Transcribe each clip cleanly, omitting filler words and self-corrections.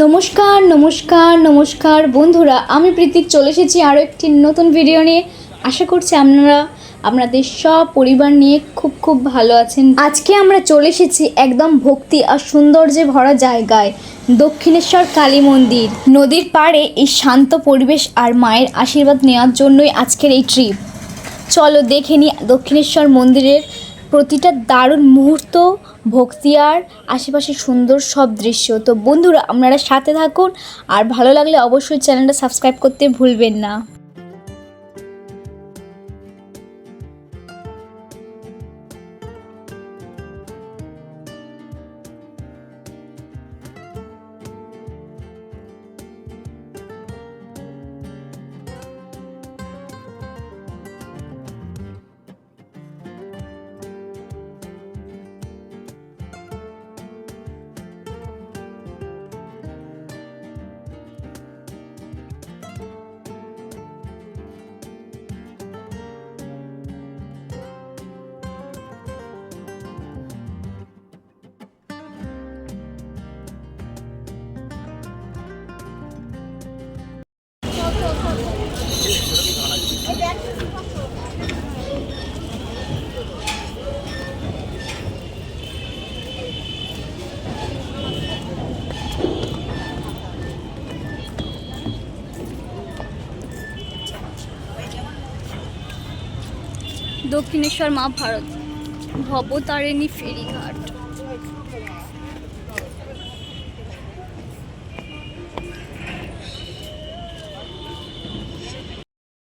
নমস্কার নমস্কার নমস্কার বন্ধুরা, আমি প্রীতিক চলে এসেছি আরও একটি নতুন ভিডিও নিয়ে। আশা করছি আপনারা আপনাদের সব পরিবার নিয়ে খুব ভালো আছেন। আজকে আমরা চলে এসেছি একদম ভক্তি আর সৌন্দর্যে ভরা জায়গায়, দক্ষিণেশ্বর কালী মন্দির। নদীর পাড়ে এই শান্ত পরিবেশ আর মায়ের আশীর্বাদ নেওয়ার জন্যই আজকের এই ট্রিপ। চলো দেখে নিই দক্ষিণেশ্বর মন্দিরের প্রতিটা দারুণ মুহূর্ত, ভক্তি আর আশেপাশের সুন্দর সব দৃশ্য। তো বন্ধুরা, আপনারা সাথে থাকুন আর ভালো লাগলে অবশ্যই চ্যানেলটা সাবস্ক্রাইব করতে ভুলবেন না। দক্ষিণেশ্বর মা ভারত ভবতারিণী ফেরিঘাট।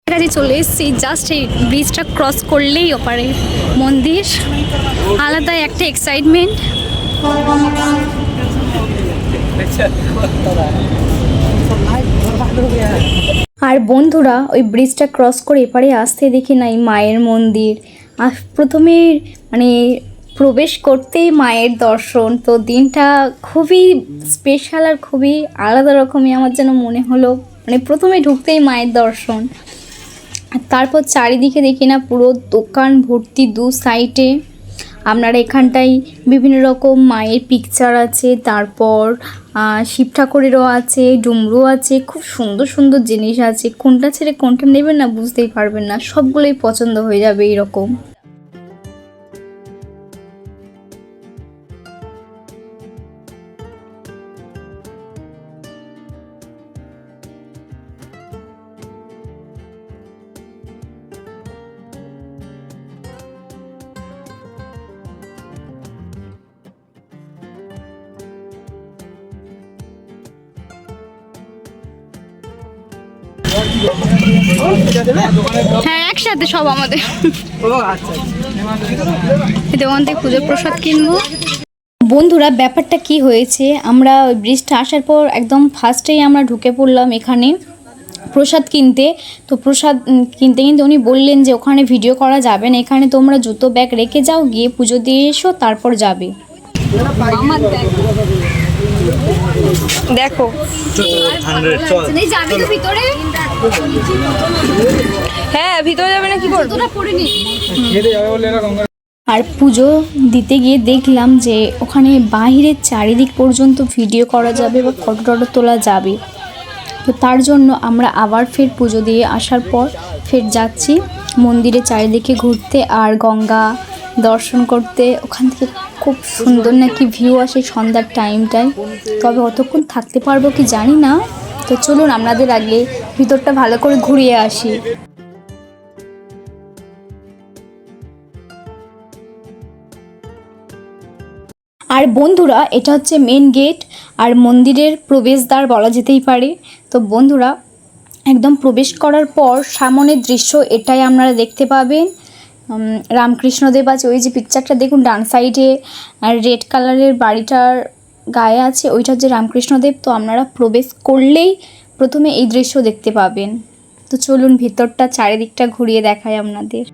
কাছে চলে এসেছি, জাস্ট এই ব্রিজটা ক্রস করলেই ওপারে মন্দির। আলাদা একটা এক্সাইটমেন্ট। আর বন্ধুরা, ওই ব্রিজটা ক্রস করে এপারে আসতে দেখি নাই মায়ের মন্দির। আর প্রথমে মানে প্রবেশ করতেই মায়ের দর্শন। তো দিনটা খুবই স্পেশাল আর খুবই আলাদা রকমই আমার যেন মনে হলো। মানে প্রথমে ঢুকতেই মায়ের দর্শন, আর তারপর চারিদিকে দেখি না পুরো দোকান ভর্তি দু সাইডে। আপনারা এখানটায় বিভিন্ন রকম মায়ের পিকচার আছে, তারপর শিব ঠাকুরেরও আছে, ডুমরু আছে, খুব সুন্দর সুন্দর জিনিস আছে। কোনটা ছেড়ে কোনটা নেবেন না বুঝতেই পারবেন না, সবগুলোই পছন্দ হয়ে যাবে এইরকম। হ্যাঁ, একসাথে সব আমাদের। দোকান থেকে পুজোর প্রসাদ কিনবো। বন্ধুরা, ব্যাপারটা কি হয়েছে, আমরা ওই ব্রিজটা আসার পর একদম ফার্স্টেই আমরা ঢুকে পড়লাম এখানে প্রসাদ কিনতে। তো প্রসাদ কিনতে কিনতে উনি বললেন যে ওখানে ভিডিও করা যাবে না, এখানে তোমরা জুতো ব্যাগ রেখে যাও, গিয়ে পুজো দিয়ে এসো, তারপর যাবে। দেখো যাবে তো ভিতরে। হ্যাঁ, ভিতরে যাবে না, কি করবো। আর পুজো দিতে গিয়ে দেখলাম যে ওখানে বাইরের চারিদিক পর্যন্ত ভিডিও করা যাবে বা ফটো টটো তোলা যাবে। তো তার জন্য আমরা আবার ফের পুজো দিয়ে আসার পর ফের যাচ্ছি মন্দিরে চারিদিকে ঘুরতে আর গঙ্গা দর্শন করতে। ওখান থেকে খুব সুন্দর নাকি ভিউ আসে সন্ধ্যার টাইমটায়, তবে অতক্ষণ থাকতে পারবো কি জানি না। তো চলুন আপনাদের আগে ভিতরটা ভালো করে ঘুরিয়ে আসি। আর বন্ধুরা, এটা হচ্ছে মেন গেট আর মন্দিরের প্রবেশদ্বার বলা যেতেই পারে। তো বন্ধুরা, একদম প্রবেশ করার পর সামনের দৃশ্য এটাই আপনারা দেখতে পাবেন। রামকৃষ্ণদেব আছে, ওই যে পিকচারটা দেখুন ডান সাইডে, আর রেড কালারের বাড়িটার গায়ে আছে, ওইটা হচ্ছে রামকৃষ্ণদেব। তো আপনারা প্রবেশ করলেই প্রথমে এই দৃশ্য দেখতে পাবেন। তো চলুন ভিতরটা চারিদিকটা ঘুরিয়ে দেখাই আপনাদের।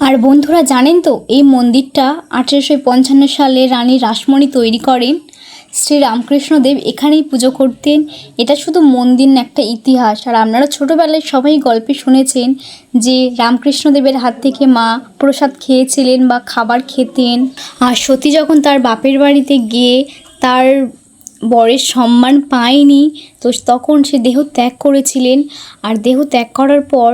আর বন্ধুরা জানেন তো, এই মন্দিরটা 1855 সালে রানী রাসমণি তৈরি করেন। শ্রী রামকৃষ্ণদেব এখানেই পুজো করতেন। এটা শুধু মন্দির না, একটা ইতিহাস। আর আপনারা ছোটোবেলায় সবাই গল্পে শুনেছেন যে রামকৃষ্ণদেবের হাত থেকে মা প্রসাদ খেয়েছিলেন বা খাবার খেতেন। আর সতী যখন তার বাপের বাড়িতে গিয়ে তার বরের সম্মান পায়নি, তো তখন সে দেহ ত্যাগ করেছিলেন। আর দেহ ত্যাগ করার পর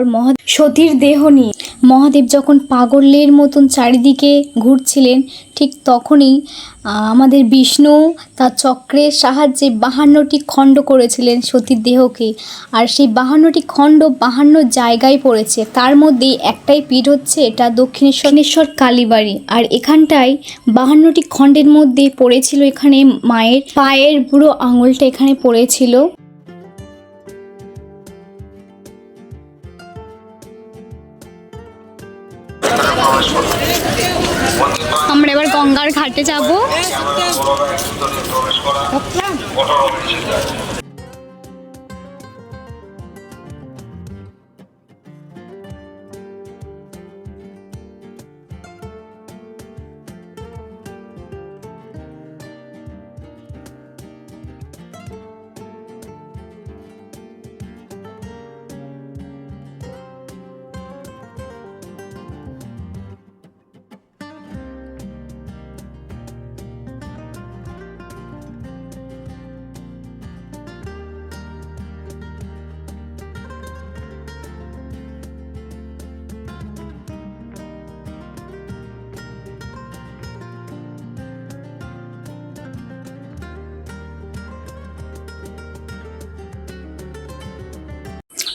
সতীর দেহ নিয়ে মহাদেব যখন পাগলের মতন চারিদিকে ঘুরছিলেন, ঠিক তখনই আমাদের বিষ্ণু তার চক্রের সাহায্যে 52টি খণ্ড করেছিলেন সতীর দেহকে। আর সেই 52টি খণ্ড 52 জায়গায় পড়েছে। তার মধ্যেই একটাই পীঠ হচ্ছে এটা দক্ষিণেশ্বর কালীবাড়ি। আর এখানটায় 52টি খণ্ডের মধ্যে পড়েছিল এখানে মায়ের পায়ের বুড়ো আঙুলটা এখানে পড়েছিল। আমরা এবার গঙ্গার ঘাটে যাব।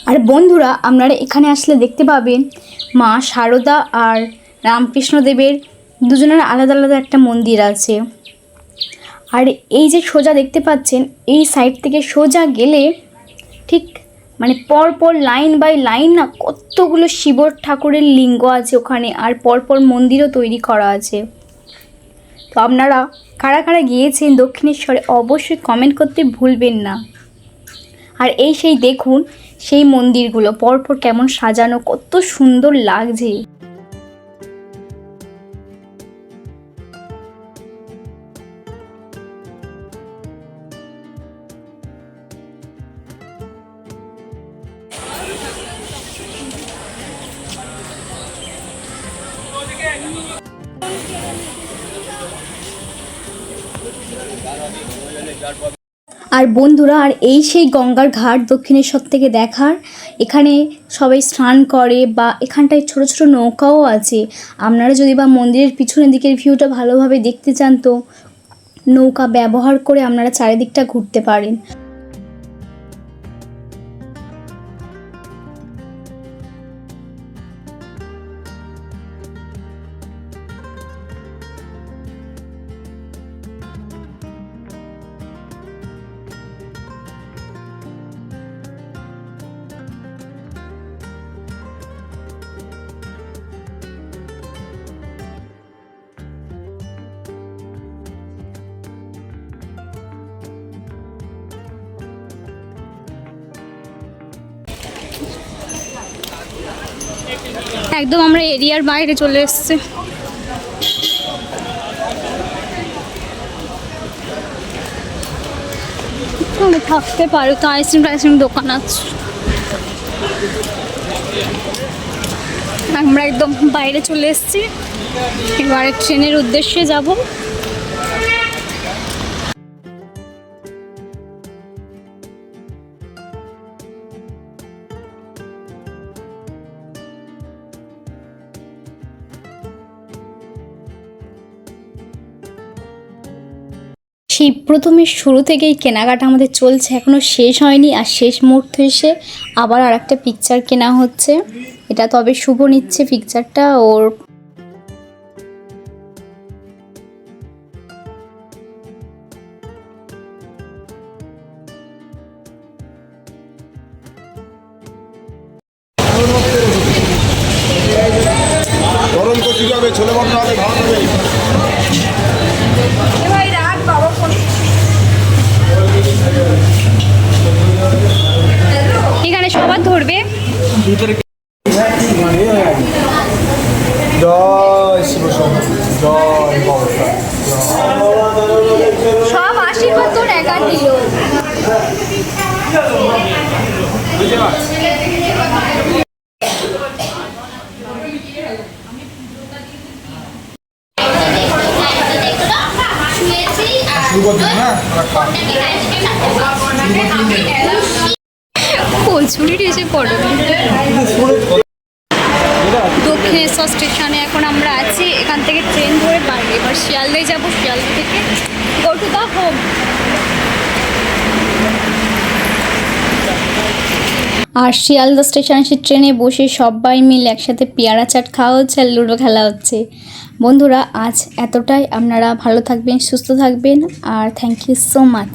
আর বন্ধুরা, আপনারা এখানে আসলে দেখতে পাবেন মা শারদা আর রামকৃষ্ণদেবের দুজনের আলাদা আলাদা একটা মন্দির আছে। আর এই যে সোজা দেখতে পাচ্ছেন, এই সাইড থেকে সোজা গেলে ঠিক মানে পরপর লাইন বাই লাইন না কতগুলো শিব ঠাকুরের লিঙ্গ আছে ওখানে। আর পরপর মন্দিরও তৈরি করা আছে। তো আপনারা কারা কারা গিয়েছেন দক্ষিণেশ্বরে অবশ্যই কমেন্ট করতে ভুলবেন না। আর এই সেই দেখুন সেই মন্দিরগুলো পরপর কেমন সাজানো, কত সুন্দর লাগছে। আর বন্ধুরা, আর এই সেই গঙ্গার ঘাট দক্ষিণেশ্বর থেকে দেখার। এখানে সবাই স্নান করে বা এখানটায় ছোট ছোট নৌকাও আছে। আপনারা যদি বা মন্দিরের পিছনের দিকের ভিউটা ভালোভাবে দেখতে চান, তো নৌকা ব্যবহার করে আপনারা চারিদিকটা ঘুরতে পারেন। একদম আমরা এরিয়ার বাইরে চলে এসেছি। থাকতে পারো তো, আইসক্রিম দোকান আছে। আমরা একদম বাইরে চলে এসেছি, এবারে ট্রেনের উদ্দেশ্যে যাব। সেই প্রথমে শুরু থেকেই কেনাকাটা আমাদের চলছে, এখনও শেষ হয়নি। আর শেষ মুহূর্তে এসে আবার আর একটা পিকচার কেনা হচ্ছে। এটা তবে শুভ নিচ্ছে পিকচারটা ওর। গরম করতে যাবে, ছোলে বন্ধ হবে, ভালো হবে। এখানে সবার ধরবে। কচুরির এসে পড়ো দক্ষিণেশ্বর স্টেশনে এখন আমরা আছি। এখান থেকে ট্রেন ধরে বাইরে এবার শিয়ালদায় যাবো, শিয়ালদা থেকে গো টু দ্য হোম। আর শিয়ালদা স্টেশনে এসে ট্রেনে বসে সবাই মিলে একসাথে পেয়ারা চাট খাওয়া হচ্ছে আর লুডো খেলা হচ্ছে। বন্ধুরা আজ এতটাই, আপনারা ভালো থাকবেন, সুস্থ থাকবেন, আর থ্যাংক ইউ সো মাচ।